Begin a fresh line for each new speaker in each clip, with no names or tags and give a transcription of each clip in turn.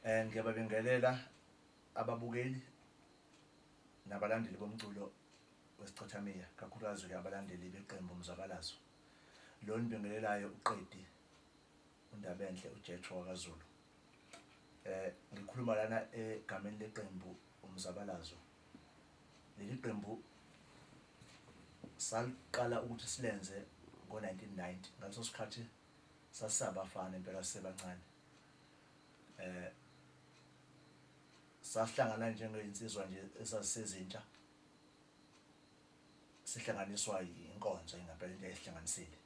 Ngiyababingelela ababukeli nabalandeli bomculo wesichothamia, kakhulukazi abalandeli beqembu Umzabalazo. Lo nibingelelayo uqedi uNdabenhle uJethro wakaZulu. Ngikhuluma lana egameni leqembu Umzabalazo. Leli qembu saliqala ukuthi silenze ngo-1990. Ngaleso sikhathi sasabafana impela sisebancane. Sasihlangana njengeinsizwa nje esazisezintsha, sihlanganiswa inkonzo ingempela into eyihlanganisile.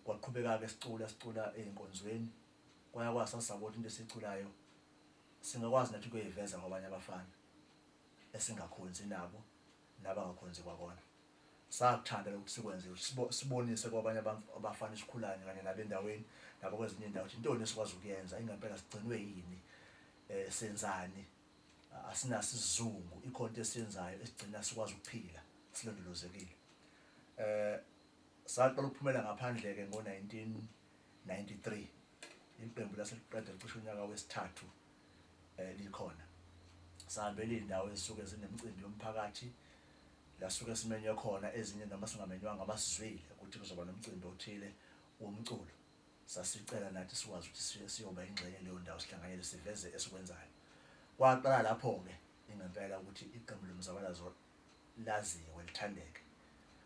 Kwaqhubeka ke sicula einkonzweni, kwaya sasabona into esiculayo singakwazi nathi ukuyiveza kwabanye abafana esingakhonzi nabo nabangakhonzi kwakona. Sakuthanda ukuthi sikwenze sibonise kwabanye abafana isikhulane kanye nabendaweni nabo kwezinye indawo ukuthi intoni esikwazi ukuyenza, ingempela sigcinwe yini, senzani, asinaso isizungu, ikhonto esiyenzayo esigcina sikwazi ukuphila silondolozekile. Saqala ukuphumela ngaphandle ke ngo-1993. Iqembu laseliqeda cishe unyaka wesithathu likhona. Sahambela indawo ezisuke zinemicimbi yomphakathi, lasuke simenywe khona ezinye noma singamenywanga abasizwile ukuthi kuzoba nomcimbi othile womculo. Sasicela nathi sikwazi ukuthi siyoba ingxenye leyo ndawo, sihlanganyele siveze esikwenzayo. Kwaqala lapho ke ingempela ukuthi iqembu lomzabalazo laziwe lithandeke.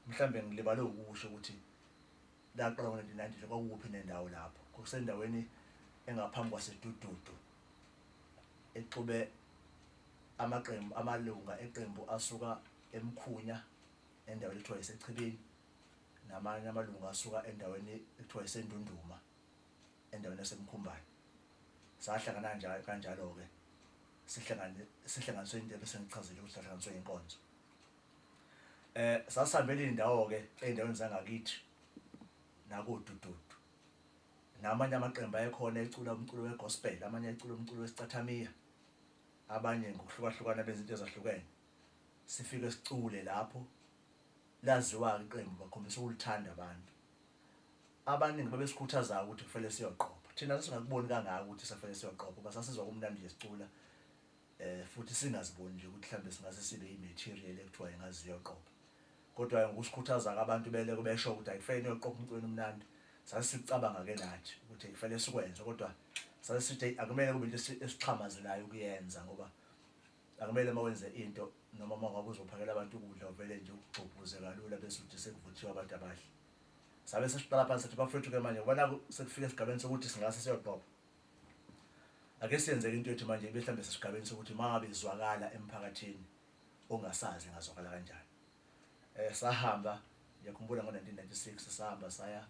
Mhlambe ngilibale ukusho ukuthi laqala ngo-1990 kwakuphi nendawo lapho. Kusendaweni engaphambi kwasedududu exube amalunga eqembu asuka eMkhunya endaweni ethiwa iseChibini, namanye amalunga asuka endaweni ethiwa iseNdunduma endaweni yaseMkhumbane. Sahlangana njalo kanjalo ke sihlanganiswe into ebesengichazile ukuthi sihlanganiswe inkonzo. Sasihambela indawo ke endaweni zangakithi nakodududu, namanye amaqembu ayekhona ecula umculo wegospel, amanye ecula umculo wesichothamia, abanye ngokuhlukahlukana bezinto ezahlukene. Sifike sicule lapho, laziwa iqembu bakhombisa ukulithanda abantu. Abaningi babesikhuthaza ukuthi kufanele siyoqopha. Thina singakuboni kangaka ukuthi sifanele siyoqopha, basasizwa kumnandi nje sicula, futhi singaziboni nje ukuthi mhlambe singase sibe imaterial ekuthiwa ingaziyo yoqopha. Kodwa ngokusikhuthaza abantu beleke besho ukuthi ayikufanele uyoqopha umculo omnandi. Sasicabanga ke nathi ukuthi kufanele sikwenze, kodwa sasithi akumele kube into esichazelayo ukuyenza, ngoba akumele mawenze into noma mangabe uzophakela abantu ukudla uvele nje ugcobhuze kalula bese uthi sekuvuthiwe abantu abahle. Sabe sesiqala phansi sithi bafethu ke manje ubona sekufika esigabeni sokuthi singase siyoqopha. Ake siyenze into ethi manje mhlambe sesigabeni sokuthi mangabe izwakala emphakathini ongasazi ngazwakala kanjani. Sahamba, ngiyakhumbula ngo-1996 sahamba saya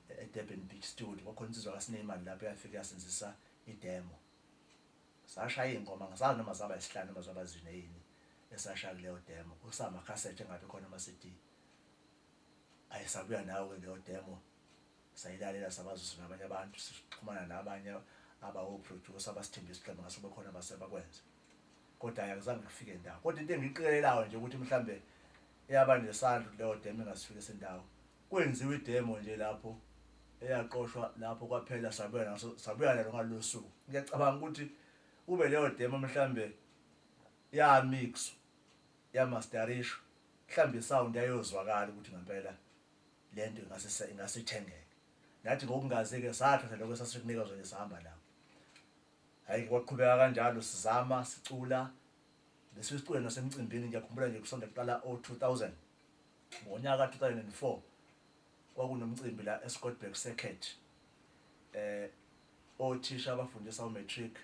eDurban Beach Studio. Kwakhona insizwa kaSinemali lapho yafika yasenzisa idemo. Sashaya ingoma ngasazi noma zaba isihlanu noma zaba zine yini esashaya kuleyo demo. Kusama cassette engabe khona ama-CD. Ayisabuya nawe leyo demo, sayilalela sabazisa nabanye abantu, sixhumana nabanye abawo-producer abasithembisa ukuthi ngasuke khona basebakwenza. Kodwa ayakuzange kufike ndawo. Kodwa into engiqikelelayo nje ukuthi mhlambe eyaba nesandla leyo demo engasifike sendawo. Kwenziwa idemo nje lapho eyaqoshwa lapho kwaphela sabuya nalo ngalolu suku. Ngiyacabanga ukuthi ube leyo demo mhlambe ya mix ya masterish, mhlambe sound ayozwakala ukuthi ngempela lento ingase ithengeke. Nathi ngokungazi ke sathatha lokho esasinikezwe lesihamba lapho. Hayi kwaqhubeka kanjalo sizama sicula. Bese sicula nasemcimbini. Ngiyakhumbula nje kusonto kuqala o-2000. Ngonyaka ka-2004 kwakunomcimbi la eScottburg Circuit. Othisha abafundisa umatric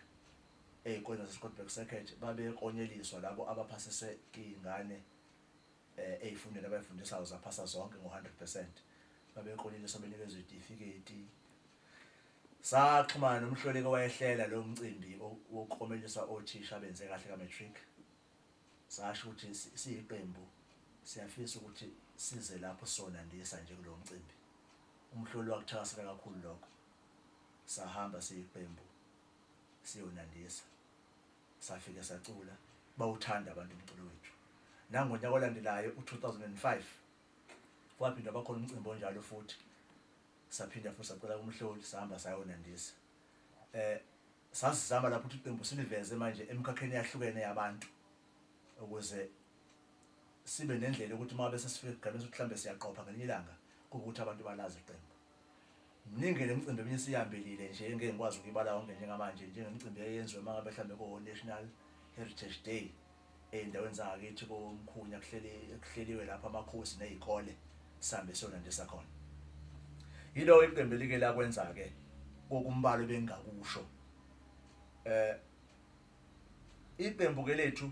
ey'koleni zaseScottburg Circuit babekonyeliswa labo abaphasise iy'ngane ey'fundweni abay'fundisayo zaphasa zonke ngo-100%. Babekonyeliswa benikezwe itifiketi. Saxhumana nomhloleki owayehlela lo mcimbi wokuklomelisa othisha abenze kahle ka-matric. Sasho ukuthi siyiqembu siyafisa ukuthi size lapho sonandisa nje kulowo mcimbi. Umhloli wakuthakasela kakhulu lokho. Sahamba siyiqembu siyonandisa. Safike sacula, bawuthanda abantu umculo wethu. Nangonyaka olandelayo u-2005 kwaphinda bakhona umcimbi onjalo futhi. Saphinda futhi sacela kumhloli, sahamba sayonandisa. sasizama lapho ukuthi iqembu siliveze manje emkhakheni yahlukene yabantu ukuze sibe nendlela ukuthi uma bese sifike egameni mhlambe siyaqopha ngelinye ilanga kube ukuthi abantu balazi iqembu. Mningi lemicimbi eminye siyambelile nje engeke ngikwazi ukuyibala wonke njengamanje njengemicimbi eyenziwe manje mhlambe ko National Heritage Day endaweni zangakithi komkhunya kuhleliwe lapha amakhosi nezikole sihambe sonandisa khona. Yilo iqembu like lakwenza ke kokumbalo bengakusho. Iqembu ke lethu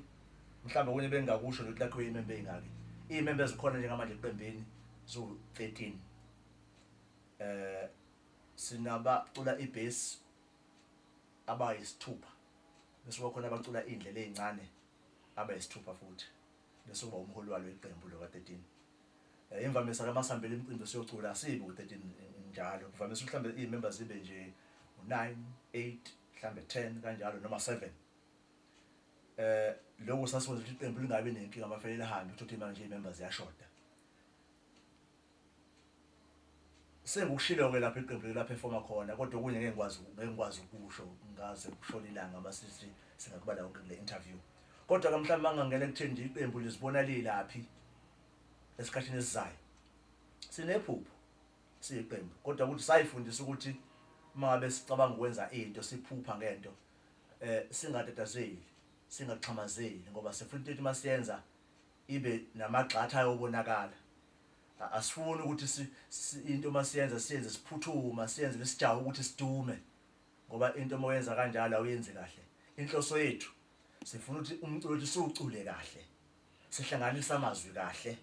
mhlambe kunye bengakusho ukuthi lakho imembe ingaki. Imembe ezikhona njengamanje eqembini zo 13. Sinabacula ibass abayisithupha. Bese kukhona abacula indlela ezincane abayisithupha futhi. Bese kuba umholi walo iqembu lo ka13. Imvamisa kamasihambele imicimbi siyocula sibe u13 njalo. Kuvamisa mhlambe imembers zibe nje u9, 8, mhlambe 10 kanjalo noma 7. Lokho sasiwenza ukuthi iqembu lingabe nenkinga amafelele ahambe ukuthi manje imembers ziyashoda. Sengikushilo ke lapha iqembu la performa khona kodwa kunye ngeke ngikwazi ukusho ngaze kushola ilanga masisi singakubala konke kule interview. Kodwa mhlawumbe mangangena ekutheni nje iqembu lizibona lilaphi esikhathini esizayo. Sinephupho siyiqembu kodwa ukuthi sayifundisa ukuthi mangabe sicabanga ukwenza into siphupha ngento singatatazeli singaxhamazeli ngoba sifuna ukuthi masiyenza ibe namagxatha ayobonakala. Asifuni ukuthi into masiyenza siyenze siphuthuma siyenze lesijawu ukuthi sidume ngoba into moyenza kanjalo awuyenzi kahle. Inhloso yethu sifuna ukuthi umculo wethu siwucule kahle sihlanganisa amazwi kahle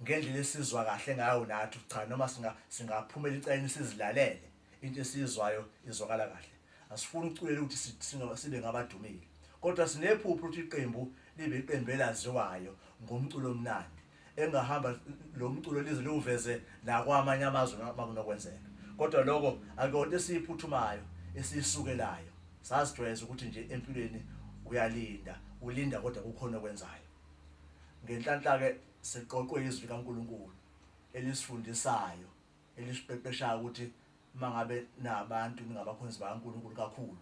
ngendlela esizwa kahle ngayo nathi cha noma singaphumela icayini sizilalele into esizwayo izwakala kahle. Asifuni uculela ukuthi sibe ngabadumile kodwa sinephupho ukuthi iqembu libe iqembu elaziwayo ngomculo omnandi engahamba lo mculo lize liveze nakwamanye amazwe makunokwenzeka. Kodwa lokho akuyona esiyiphuthumayo esisukelayo. Sasijwayeza ukuthi nje empilweni ulinda kodwa kukhona okwenzayo. Ngenhlanhla ke siqoqwe izwi kaNkuluNkulu elisifundisayo elisiqeqeshayo ukuthi mangabe nabantu ningabakhonzi bakaNkuluNkulu kakhulu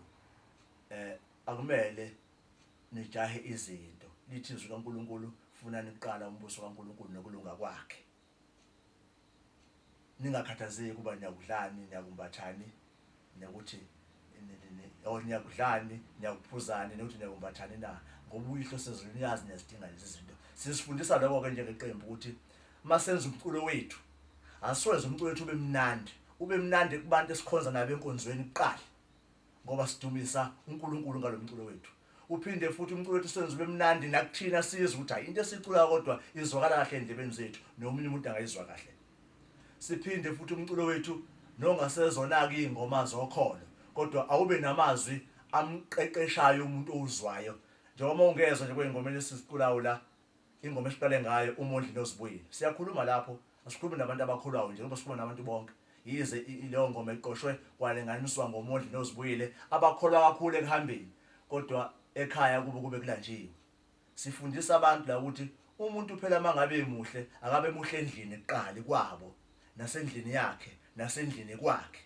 akumele nijahe izinto. Lithi izwi kaNkuluNkulu funa niqala umbuso kaNkuluNkulu nokulunga kwakhe. Ningakhathazeki kuba niyakudlani niyakumbathani nokuthi niyakudlani niyakuphuzani nokuthi niyakumbathani na ngoba uyihlo sezulu niyazi niyazidinga lezi zinto. Sisifundisa lokho ke njengeqembu ukuthi masenza umculo wethu asiwenze umculo wethu ube mnandi kubantu esikhonza nabo enkonzweni kuqala ngoba sidumisa uNkulunkulu ngalo mculo wethu. Uphinde futhi umculo wethu senze ube mnandi nakuthina sizwe ukuthi hayi into esicula kodwa izwakala kahle endlebeni zethu nomunye umuntu angayizwa kahle. Siphinde futhi umculo wethu nongasezona ke ingoma zokholo kodwa awube namazwi amqeqeshayo umuntu ozwayo njengoba ungezwe nje kwengoma esiziculayo la ingoma esiqale ngayo umondli noSibuyile. Siyakhuluma lapho asikhulumi nabantu abakholwayo nje ngoba sikhuluma nabantu bonke. Yize leyo ngoma eqoshwe kwalenganiswa ngomondli noSibuyile abakholwa kakhulu ekuhambeni kodwa ekhaya kube kulanjiwe. Sifundisa abantu la ukuthi umuntu phela mangabe emuhle akabe muhle endlini eqali kwabo nasendlini yakhe nasendlini kwakhe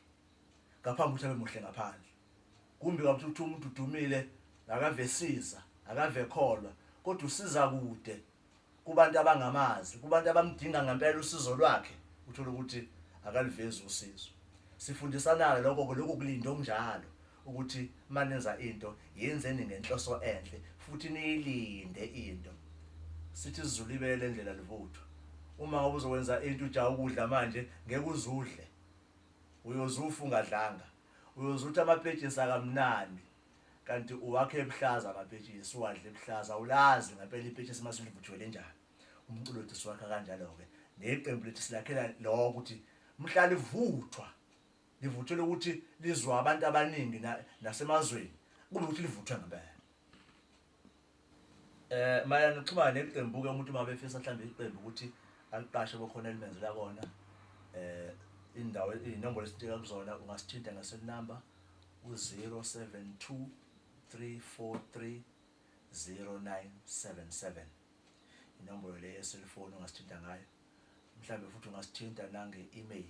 ngaphambi ukuthi abe muhle ngaphandle. Kumbe ukuthi umuntu udumile akavesiza akavekholwa kodwa usiza kude kubantu abangamazi kubantu abamdinga ngempela usizo lwakhe uthola ukuthi akalivezi usizo. Sifundisana lokho kulinda okunjalo ukuthi manenza into yenzeni ngenhloso enhle futhi niyilinde into. Sithi izulu libele endlela livuthwa. Uma ngabe uzokwenza into ujawu ukudla manje ngeke uzudle. Uyozufa ungadlanga. Uyozuthi amapetshisi akamnandi kanti uwakhe ebuhlaza amapetshisi uwadle ebuhlaza ulazi ngempela ipetshisi masilivuthwele njani. Umculo wethu siwakha kanjalo ke. Neqembu lethu silakhela lokho ukuthi mhla livuthwa livuthele ukuthi lizwa abantu abaningi nasemazweni kube ukuthi livuthwe ngempela. Maya ngixhumana neqembu ke umuntu mabe efisa mhlambe iqembu ukuthi aliqashe bokhona elimenzela kona indawo inombolo esitika kuzona ungasithinta ngasel number u0723430977 inombolo le yeselfoni ungasithinta ngayo. Mhlambe futhi ungasithinta nange email.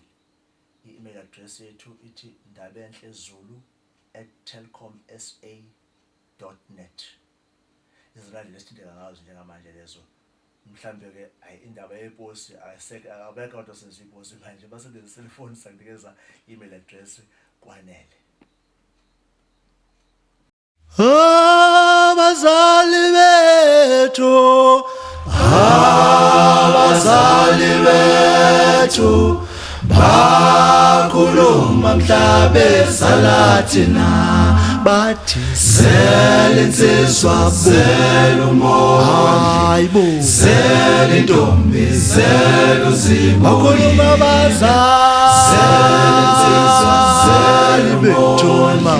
I-email address yethu ithi ndabenhlezulu telkomsa.net. Izimali lesithinteka ngazo njengamanje lezo. Mhlambe ke indaba yeposi ayiseke akabekho abantu asenza iposi manje basebenzisa cellphone sakunikeza email address kwanele. Abazali bethu bakhuluma mhlabe salathina bathi selinsizwa selumoya selintombi seluzibo bakhuluma abazali selinsizwa selibethoma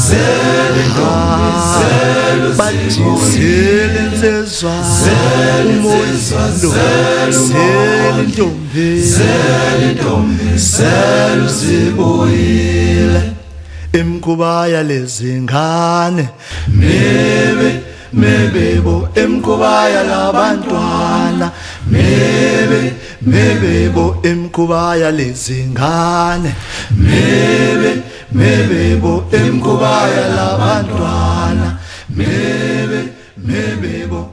selintombi seluzibo selinsizwa selintombi seluzibuyile imkuba yalezingane mebebo imkuba yalabantwana mebebo imkuba yalezingane mebebo imkuba yalabantwana mebebo